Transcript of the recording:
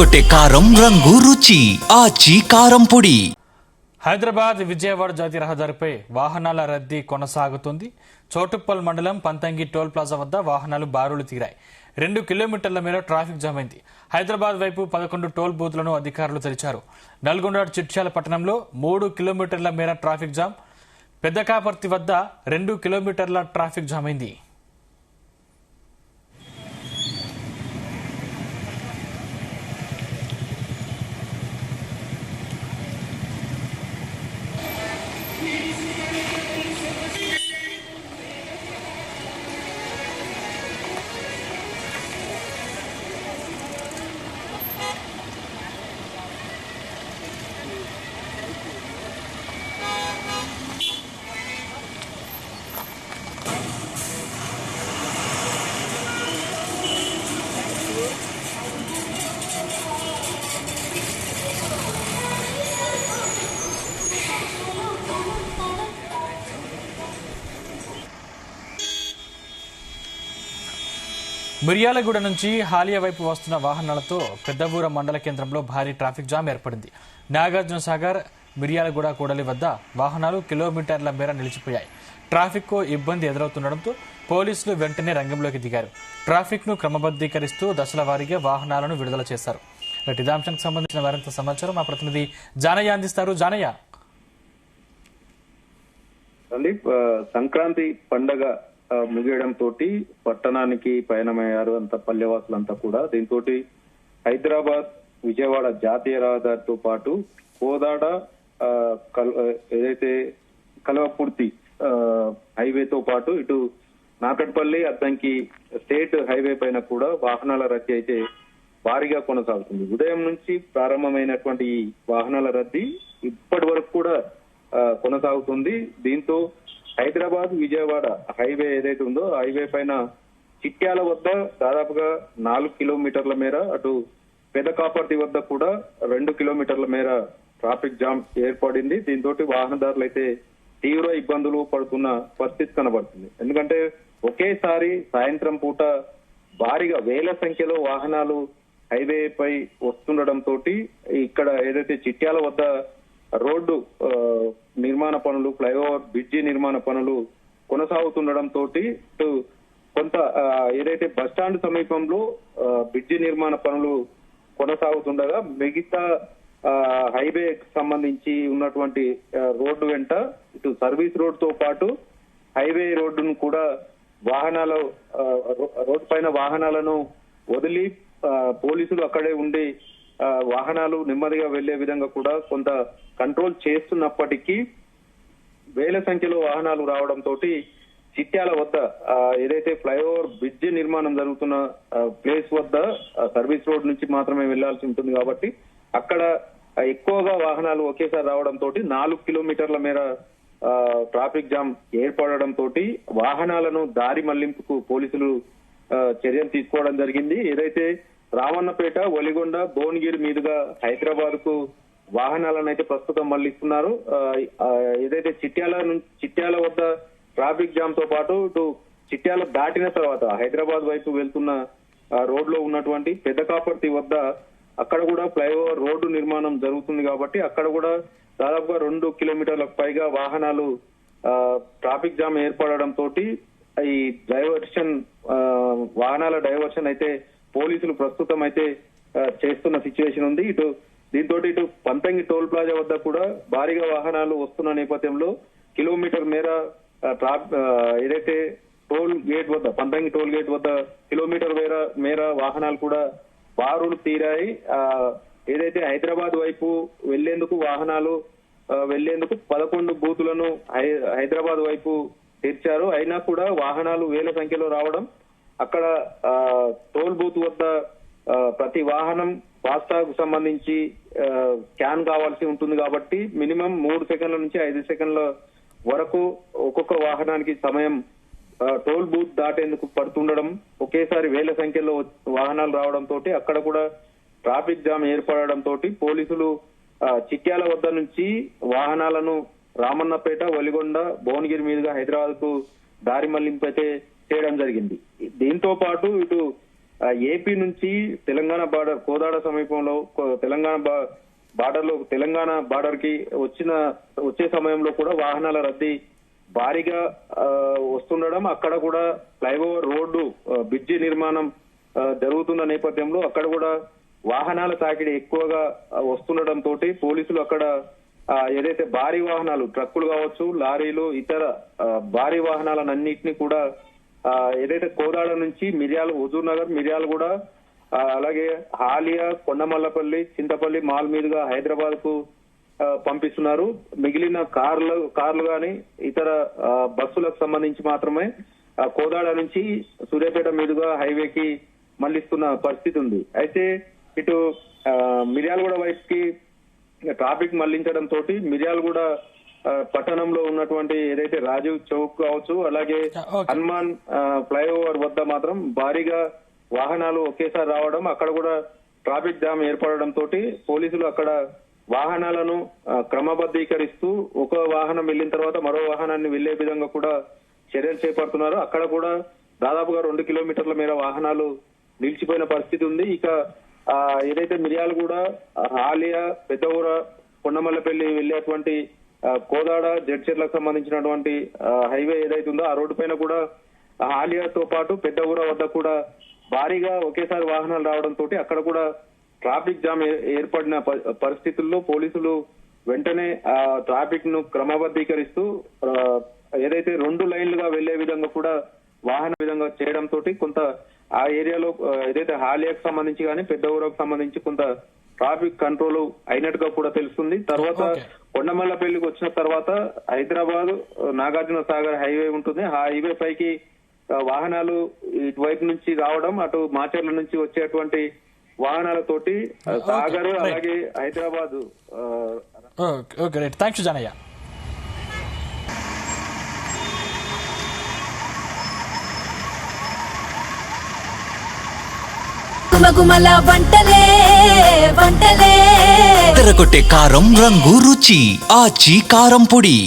అదరగొట్టే కారం రంగు రుచి ఆచి కారం పొడి. హైదరాబాద్ విజయవాడ జాతీయ రహదారిపై వాహనాల రద్దీ కొనసాగుతుంది. చోటుప్పల్ మండలం పంతంగి టోల్ ప్లాజా వద్ద వాహనాలు బారులు తీరాయి. 2 కిలోమీటర్ల మేర ట్రాఫిక్ జామ్ అయింది. హైదరాబాద్ వైపు 11 టోల్ బూత్లను అధికారులు తెరిచారు. నల్గొండ చిట్యాల పట్టణంలో 3 కిలోమీటర్ల మేర ట్రాఫిక్ జామ్, పెద్దకాపర్తి వద్ద 2 కిలోమీటర్ల ట్రాఫిక్ జామ్ అయింది. మిర్యాలగూడ నుంచి హాలియా వైపు వస్తున్న వాహనాలతో పెద్దబూర మండల కేంద్రంలో భారీ ట్రాఫిక్ జామ్ ఏర్పడింది. నాగార్జున సాగర్ మిర్యాలగూడ కూడలి వద్ద వాహనాలు కిలోమీటర్ల మేర నిలిచిపోయాయి. ట్రాఫిక్ కు ఇబ్బంది ఎదురవుతుండటంతో పోలీసులు వెంటనే రంగంలోకి దిగారు. ట్రాఫిక్ ను క్రమబద్దీకరిస్తూ దశల వారీగా వాహనాలను విడుదల చేశారు. ఇదే అంశానికి సంబంధించిన మరింత సమాచారం మా ప్రతినిధి జానయ్య అందిస్తారు. జానయ్య, సంక్రాంతి పండగ ముగియడంతో పట్టణానికి పయనమయ్యారు అంత పల్లెవాసులంతా కూడా. దీంతో హైదరాబాద్ విజయవాడ జాతీయ రహదారితో పాటు కోదాడ ఏదైతే కల్వకుర్తి హైవేతో పాటు ఇటు నాకట్పల్లి అద్దంకి స్టేట్ హైవే పైన కూడా వాహనాల రద్దీ అయితే భారీగా కొనసాగుతుంది. ఉదయం నుంచి ప్రారంభమైనటువంటి ఈ వాహనాల రద్దీ ఇప్పటి వరకు కూడా కొనసాగుతుంది. దీంతో హైదరాబాద్ విజయవాడ హైవే ఏదైతే ఉందో హైవే పైన చిట్యాల వద్ద దాదాపుగా 4 కిలోమీటర్ల మేర, అటు పెదకాపర్తి వద్ద కూడా 2 కిలోమీటర్ల మేర ట్రాఫిక్ జామ్ ఏర్పడింది. దీంతో వాహనదారులు అయితే తీవ్ర ఇబ్బందులు పడుతున్న పరిస్థితి కనబడుతుంది. ఎందుకంటే ఒకేసారి సాయంత్రం పూట భారీగా వేల సంఖ్యలో వాహనాలు హైవే పై వస్తుండటంతో ఇక్కడ ఏదైతే చిట్యాల వద్ద రోడ్డు నిర్మాణ పనులు, ఫ్లైఓవర్ బ్రిడ్జి నిర్మాణ పనులు కొనసాగుతుండటంతో కొంత ఏదైతే బస్టాండ్ సమీపంలో బ్రిడ్జి నిర్మాణ పనులు కొనసాగుతుండగా మిగతా హైవే సంబంధించి ఉన్నటువంటి రోడ్డు వెంట ఇటు సర్వీస్ రోడ్ తో పాటు హైవే రోడ్డును కూడా రోడ్డు పైన వాహనాలను వదిలి పోలీసులు అక్కడే ఉండి వాహనాలు నెమ్మదిగా వెళ్లే విధంగా కూడా కొంత కంట్రోల్ చేస్తున్నప్పటికీ వేల సంఖ్యలో వాహనాలు రావడంతో చిట్యాల వద్ద ఏదైతే ఫ్లైఓవర్ బ్రిడ్జ్ నిర్మాణం జరుగుతున్న ప్లేస్ వద్ద సర్వీస్ రోడ్ నుంచి మాత్రమే వెళ్లాల్సి ఉంటుంది కాబట్టి అక్కడ ఎక్కువగా వాహనాలు ఒకేసారి రావడంతో 4 కిలోమీటర్ల మేర ట్రాఫిక్ జామ్ ఏర్పడడంతో వాహనాలను దారి మళ్లింపుకు పోలీసులు చర్యలు తీసుకోవడం జరిగింది. ఏదైతే రామన్నపేట, ఒలిగొండ, భువనగిరి మీదుగా హైదరాబాద్ కు వాహనాలను అయితే ప్రస్తుతం మళ్లిస్తున్నారు. ఏదైతే చిట్యాల వద్ద ట్రాఫిక్ జామ్ తో పాటు ఇటు చిట్యాల దాటిన తర్వాత హైదరాబాద్ వైపు వెళ్తున్న రోడ్ లో ఉన్నటువంటి పెద్దకాపర్తి వద్ద అక్కడ కూడా ఫ్లైఓవర్ రోడ్డు నిర్మాణం జరుగుతుంది కాబట్టి అక్కడ కూడా దాదాపుగా 2 కిలోమీటర్లకు పైగా వాహనాలు ట్రాఫిక్ జామ్ ఏర్పడడంతో ఈ వాహనాల డైవర్షన్ అయితే పోలీసులు ప్రస్తుతం అయితే చేస్తున్న సిచ్యువేషన్ ఉంది. దీంతో పంతంగి టోల్ ప్లాజా వద్ద కూడా భారీగా వాహనాలు వస్తున్న నేపథ్యంలో కిలోమీటర్ మేర ఏదైతే టోల్ గేట్ వద్ద పంతంగి టోల్ గేట్ వద్ద కిలోమీటర్ మేర వాహనాలు కూడా బారులు తీరాయి. ఏదైతే హైదరాబాద్ వైపు వెళ్లేందుకు వాహనాలు వెళ్లేందుకు 11 బూతులను హైదరాబాద్ వైపు తెరిచారు. అయినా కూడా వాహనాలు వేల సంఖ్యలో రావడం, అక్కడ టోల్ బూత్ వద్ద ప్రతి వాహనం ఫాస్టాగ్ సంబంధించి స్కాన్ కావాల్సి ఉంటుంది కాబట్టి మినిమం 3 సెకండ్ల నుంచి 5 సెకండ్ల వరకు ఒక్కొక్క వాహనానికి సమయం టోల్ బూత్ దాటేందుకు పడుతుండడం, ఒకేసారి వేల సంఖ్యలో వాహనాలు రావడంతో అక్కడ కూడా ట్రాఫిక్ జామ్ ఏర్పడడంతో పోలీసులు చిట్యాల వద్ద నుంచి వాహనాలను రామన్నపేట, ఒలిగొండ, భువనగిరి మీదుగా హైదరాబాద్ కు దారి మళ్లింపు అయితే చేయడం జరిగింది. దీంతో పాటు ఇటు ఏపీ నుంచి తెలంగాణ బార్డర్ కోదాడ సమీపంలో తెలంగాణ బార్డర్ లో తెలంగాణ బార్డర్ కి వచ్చే సమయంలో కూడా వాహనాల రద్దీ భారీగా వస్తుండడం, అక్కడ కూడా ఫ్లైఓవర్ రోడ్డు బ్రిడ్జి నిర్మాణం జరుగుతున్న నేపథ్యంలో అక్కడ కూడా వాహనాల తాకిడి ఎక్కువగా వస్తుండడం తోటి పోలీసులు అక్కడ ఏదైతే భారీ వాహనాలు ట్రక్కులు కావచ్చు, లారీలు, ఇతర భారీ వాహనాలన్నింటినీ కూడా ఏదైతే కోదాడ నుంచి హుజూర్ నగర్, మిర్యాలగూడ, అలాగే హాలియా, కొండమల్లపల్లి, చింతపల్లి మాల్ మీదుగా హైదరాబాద్ కు పంపిస్తున్నారు. మిగిలిన కార్లు గాని ఇతర బస్సులకు సంబంధించి మాత్రమే కోదాడ నుంచి సూర్యాపేట మీదుగా హైవేకి మళ్లిస్తున్న పరిస్థితి ఉంది. అయితే ఇటు మిర్యాలగూడ వైపుకి ట్రాఫిక్ మళ్లించడం తోటి మిర్యాలగూడ పట్టణంలో ఉన్నటువంటి ఏదైతే రాజీవ్ చౌక్ కావచ్చు, అలాగే హనుమాన్ ఫ్లైఓవర్ వద్ద మాత్రం భారీగా వాహనాలు ఒకేసారి రావడం, అక్కడ కూడా ట్రాఫిక్ జామ్ ఏర్పడడం తోటి పోలీసులు అక్కడ వాహనాలను క్రమబద్ధీకరిస్తూ ఒక వాహనం వెళ్లిన తర్వాత మరో వాహనాన్ని వెళ్లే విధంగా కూడా చర్యలు చేపడుతున్నారు. అక్కడ కూడా దాదాపుగా 2 కిలోమీటర్ల మేర వాహనాలు నిలిచిపోయిన పరిస్థితి ఉంది. ఇక ఏదైతే మిర్యాలగూడ, హాలియా, పెద్దఊర, కొండమల్లపల్లి వెళ్లేటువంటి కోదాడ, జడ్చర్లకు సంబంధించినటువంటి హైవే ఏదైతే ఉందో ఆ రోడ్డు పైన కూడా హాలియాతో పాటు పెద్ద ఊర వద్ద కూడా భారీగా ఒకేసారి వాహనాలు రావడం తోటి అక్కడ కూడా ట్రాఫిక్ జామ్ ఏర్పడిన పరిస్థితుల్లో పోలీసులు వెంటనే ట్రాఫిక్ ను క్రమబద్ధీకరిస్తూ ఏదైతే 2 లైన్లుగా వెళ్లే విధంగా కూడా వాహన విధంగా చేయడం తోటి కొంత ఆ ఏరియాలో ఏదైతే హాలియాకు సంబంధించి కానీ పెద్ద ఊరకు సంబంధించి కొంత ట్రాఫిక్ కంట్రోల్ అయినట్టుగా కూడా తెలుస్తుంది. తర్వాత కొండమల్లపల్లికి వచ్చిన తర్వాత హైదరాబాద్ నాగార్జున సాగర్ హైవే ఉంటుంది. ఆ హైవే పైకి వాహనాలు ఇటువైపు నుంచి రావడం, అటు మాచర్ల నుంచి వచ్చేటువంటి వాహనాలతోటి సాగర్ అలాగే హైదరాబాద్. థ్యాంక్స్ జానయ్య. గుమగుమల వంటలే వంటలే తెరకొట్టే కారం రంగు రుచి ఆచి కారం పొడి.